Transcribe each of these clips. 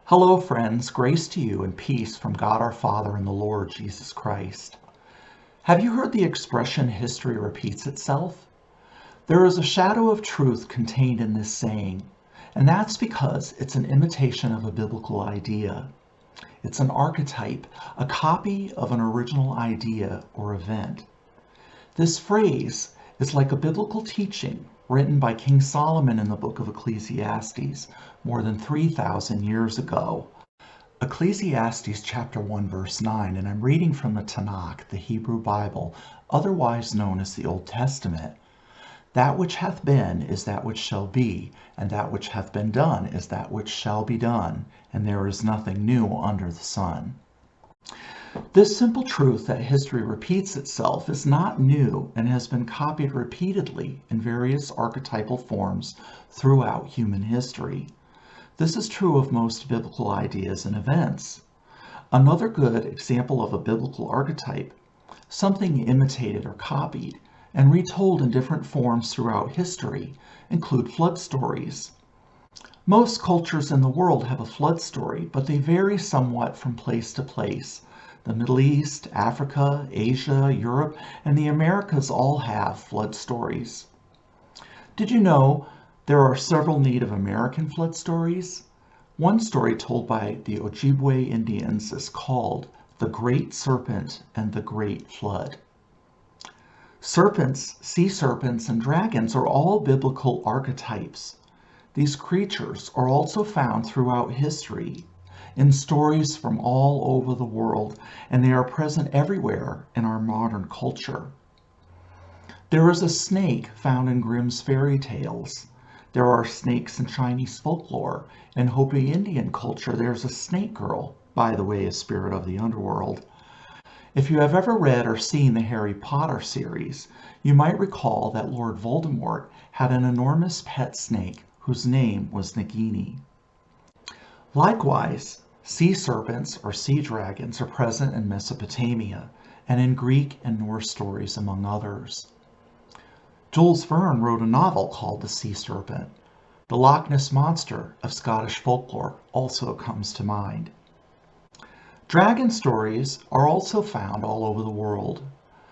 Hello, friends. Grace to you and peace from God our Father and the Lord Jesus Christ. Have you heard the expression, history repeats itself? There is a shadow of truth contained in this saying, and that's because it's an imitation of a biblical idea. It's an archetype, a copy of an original idea or event. This phrase is like a biblical teaching written by King Solomon in the book of Ecclesiastes more than 3,000 years ago. Ecclesiastes chapter 1 verse 9, and I'm reading from the Tanakh, the Hebrew Bible, otherwise known as the Old Testament. That which hath been is that which shall be, and that which hath been done is that which shall be done, and there is nothing new under the sun. This simple truth that history repeats itself is not new and has been copied repeatedly in various archetypal forms throughout human history. This is true of most biblical ideas and events. Another good example of a biblical archetype, something imitated or copied and retold in different forms throughout history, include flood stories. Most cultures in the world have a flood story, but they vary somewhat from place to place. The Middle East, Africa, Asia, Europe, and the Americas all have flood stories. Did you know there are several Native American flood stories? One story told by the Ojibwe Indians is called The Great Serpent and the Great Flood. Serpents, sea serpents, and dragons are all biblical archetypes. These creatures are also found throughout history in stories from all over the world, and they are present everywhere in our modern culture. There is a snake found in Grimm's fairy tales. There are snakes in Chinese folklore. In Hopi Indian culture, there's a snake girl, by the way, a spirit of the underworld. If you have ever read or seen the Harry Potter series, you might recall that Lord Voldemort had an enormous pet snake whose name was Nagini. Likewise, sea serpents or sea dragons are present in Mesopotamia and in Greek and Norse stories, among others. Jules Verne wrote a novel called The Sea Serpent. The Loch Ness Monster of Scottish folklore also comes to mind. Dragon stories are also found all over the world.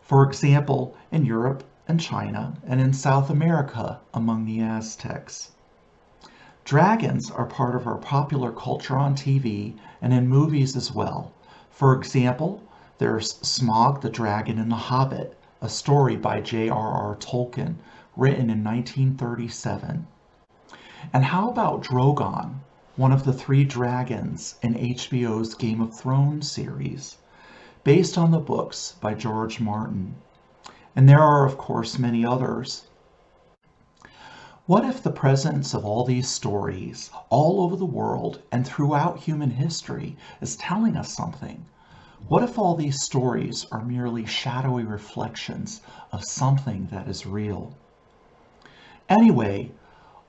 For example, in Europe and China, and in South America among the Aztecs. Dragons are part of our popular culture on TV and in movies as well. For example, there's Smaug the Dragon in The Hobbit, a story by J.R.R. Tolkien, written in 1937. And how about Drogon, one of the three dragons in HBO's Game of Thrones series, based on the books by George Martin? And there are, of course, many others. What if the presence of all these stories all over the world and throughout human history is telling us something? What if all these stories are merely shadowy reflections of something that is real? Anyway,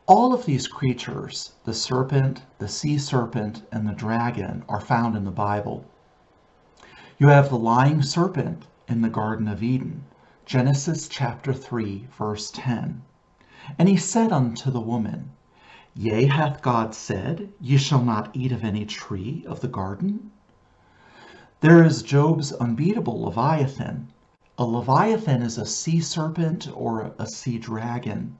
all of these creatures, the serpent, the sea serpent, and the dragon, are found in the Bible. You have the lying serpent in the Garden of Eden, Genesis chapter 3, verse 10. And he said unto the woman, Yea, hath God said, Ye shall not eat of any tree of the garden? There is Job's unbeatable Leviathan. A Leviathan is a sea serpent or a sea dragon.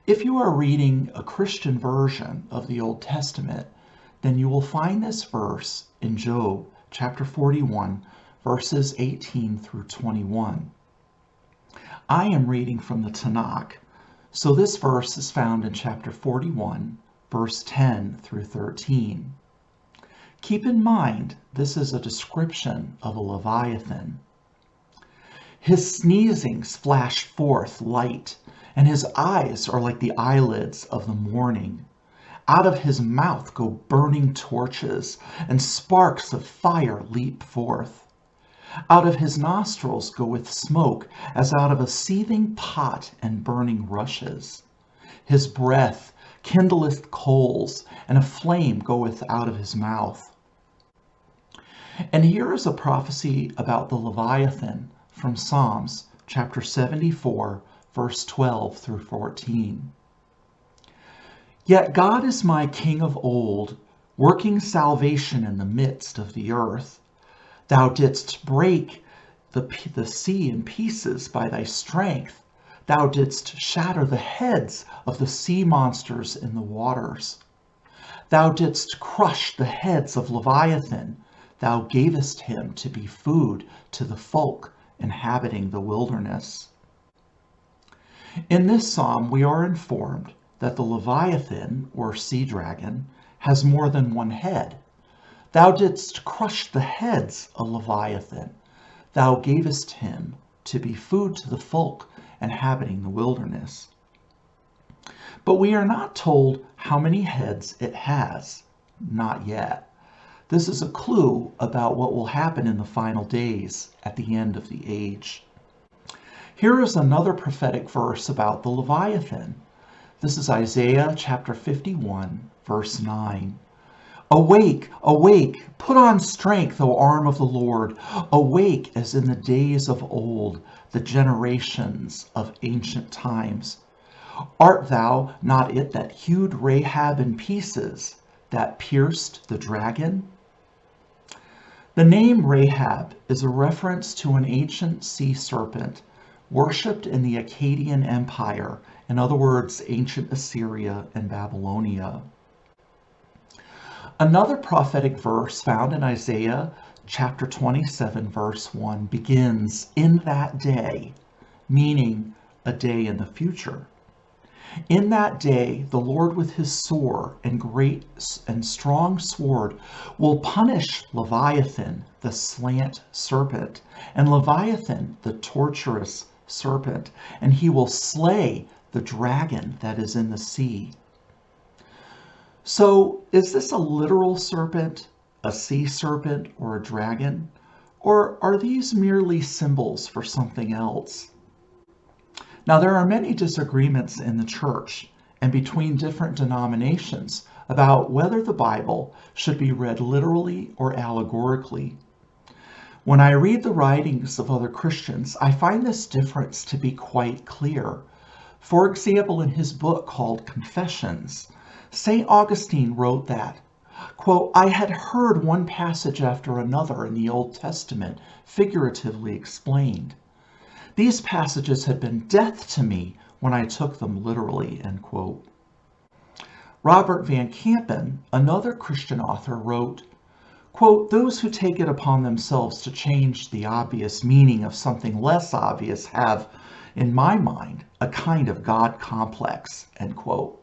If you are reading a Christian version of the Old Testament, then you will find this verse in Job chapter 41, verses 18 through 21. I am reading from the Tanakh. So this verse is found in chapter 41, verse 10 through 13. Keep in mind, this is a description of a Leviathan. His sneezings flash forth light, and his eyes are like the eyelids of the morning. Out of his mouth go burning torches, and sparks of fire leap forth. Out of his nostrils goeth smoke, as out of a seething pot and burning rushes. His breath kindleth coals, and a flame goeth out of his mouth. And here is a prophecy about the Leviathan from Psalms chapter 74, verse 12 through 14. Yet God is my King of old, working salvation in the midst of the earth. Thou didst break the sea in pieces by thy strength. Thou didst shatter the heads of the sea monsters in the waters. Thou didst crush the heads of Leviathan. Thou gavest him to be food to the folk inhabiting the wilderness. In this psalm, we are informed that the Leviathan, or sea dragon, has more than one head. Thou didst crush the heads of Leviathan. Thou gavest him to be food to the folk inhabiting the wilderness. But we are not told how many heads it has. Not yet. This is a clue about what will happen in the final days at the end of the age. Here is another prophetic verse about the Leviathan. This is Isaiah chapter 51, verse 9. Awake, awake, put on strength, O arm of the Lord. Awake as in the days of old, the generations of ancient times. Art thou not it that hewed Rahab in pieces, that pierced the dragon? The name Rahab is a reference to an ancient sea serpent worshipped in the Akkadian Empire, in other words, ancient Assyria and Babylonia. Another prophetic verse found in Isaiah chapter 27, verse 1 begins, "In that day," meaning a day in the future. In that day, the Lord with his sword and great and strong sword will punish Leviathan, the slant serpent, and Leviathan, the torturous serpent, and he will slay the dragon that is in the sea. So, is this a literal serpent, a sea serpent, or a dragon? Or are these merely symbols for something else? Now, there are many disagreements in the church and between different denominations about whether the Bible should be read literally or allegorically. When I read the writings of other Christians, I find this difference to be quite clear. For example, in his book called Confessions, St. Augustine wrote that, quote, "I had heard one passage after another in the Old Testament figuratively explained. These passages had been death to me when I took them literally," end quote. Robert Van Kampen, another Christian author, wrote, quote, "Those who take it upon themselves to change the obvious meaning of something less obvious have, in my mind, a kind of God complex," end quote.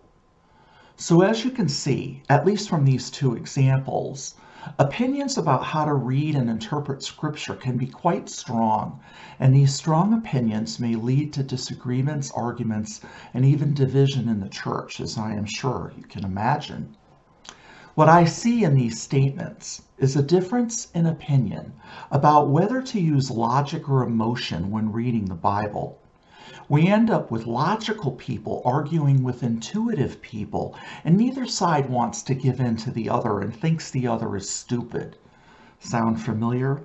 So as you can see, at least from these two examples, opinions about how to read and interpret Scripture can be quite strong, and these strong opinions may lead to disagreements, arguments, and even division in the church, as I am sure you can imagine. What I see in these statements is a difference in opinion about whether to use logic or emotion when reading the Bible. We end up with logical people arguing with intuitive people, and neither side wants to give in to the other and thinks the other is stupid. Sound familiar?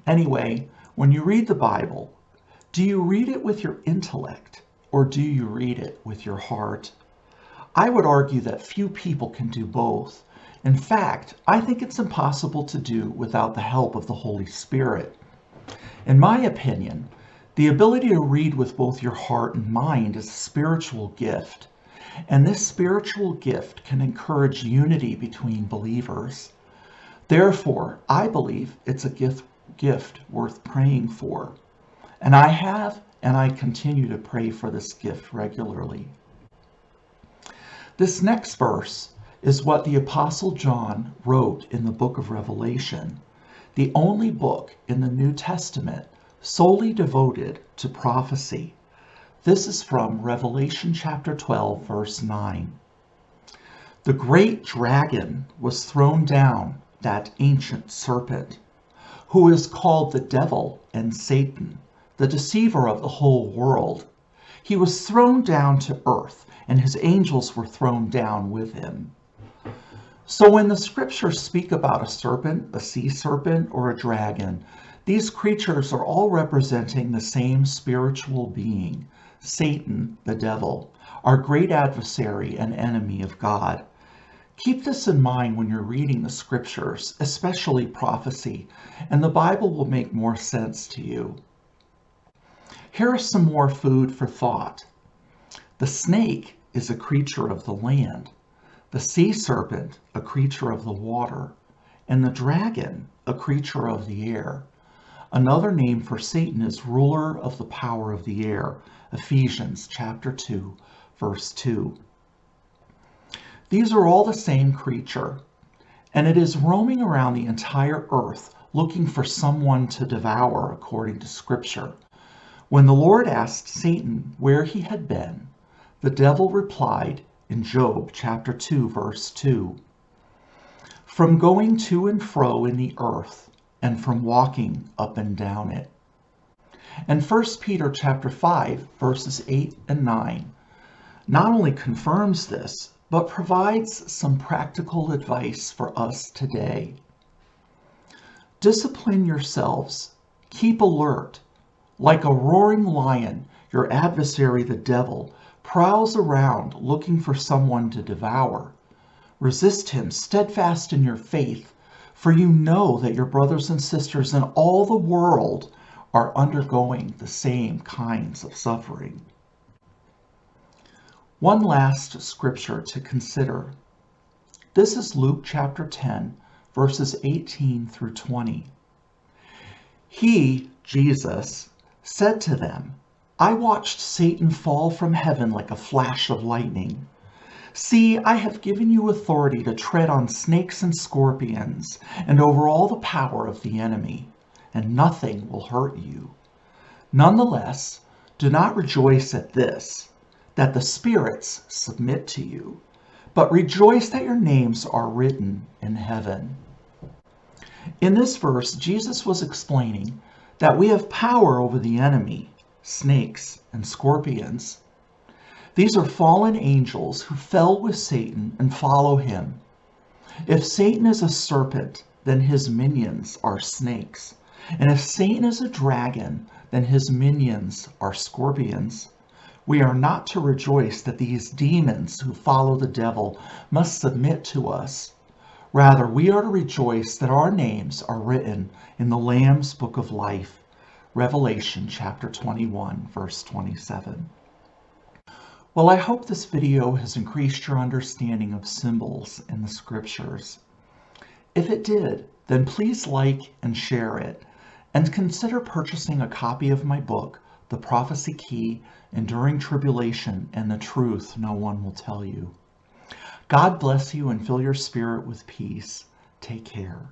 Anyway, when you read the Bible, do you read it with your intellect or do you read it with your heart? I would argue that few people can do both. In fact, I think it's impossible to do without the help of the Holy Spirit. In my opinion, the ability to read with both your heart and mind is a spiritual gift, and this spiritual gift can encourage unity between believers. Therefore, I believe it's a gift worth praying for, and I have and I continue to pray for this gift regularly. This next verse is what the Apostle John wrote in the book of Revelation, the only book in the New Testament solely devoted to prophecy. This is from Revelation chapter 12, verse 9. "The great dragon was thrown down, that ancient serpent, who is called the devil and Satan, the deceiver of the whole world. He was thrown down to earth, and his angels were thrown down with him." So when the scriptures speak about a serpent, a sea serpent, or a dragon, these creatures are all representing the same spiritual being, Satan, the devil, our great adversary and enemy of God. Keep this in mind when you're reading the scriptures, especially prophecy, and the Bible will make more sense to you. Here is some more food for thought. The snake is a creature of the land, the sea serpent a creature of the water, and the dragon a creature of the air. Another name for Satan is ruler of the power of the air. Ephesians chapter 2, verse 2. These are all the same creature, and it is roaming around the entire earth looking for someone to devour, according to Scripture. When the Lord asked Satan where he had been, the devil replied in Job chapter 2, verse 2, "From going to and fro in the earth, and from walking up and down it." And 1 Peter chapter 5, verses 8 and 9 not only confirms this, but provides some practical advice for us today. Discipline yourselves, keep alert. Like a roaring lion, your adversary the devil prowls around looking for someone to devour. Resist him, steadfast in your faith, for you know that your brothers and sisters in all the world are undergoing the same kinds of suffering. One last scripture to consider. This is Luke chapter 10, verses 18 through 20. He, Jesus, said to them, "I watched Satan fall from heaven like a flash of lightning. See, I have given you authority to tread on snakes and scorpions, and over all the power of the enemy, and nothing will hurt you. Nonetheless, do not rejoice at this, that the spirits submit to you, but rejoice that your names are written in heaven." In this verse, Jesus was explaining that we have power over the enemy, snakes and scorpions. These are fallen angels who fell with Satan and follow him. If Satan is a serpent, then his minions are snakes. And if Satan is a dragon, then his minions are scorpions. We are not to rejoice that these demons who follow the devil must submit to us. Rather, we are to rejoice that our names are written in the Lamb's Book of Life. Revelation chapter 21, verse 27. Well, I hope this video has increased your understanding of symbols in the scriptures. If it did, then please like and share it, and consider purchasing a copy of my book, The Prophecy Key, Enduring Tribulation and the Truth No One Will Tell You. God bless you and fill your spirit with peace. Take care.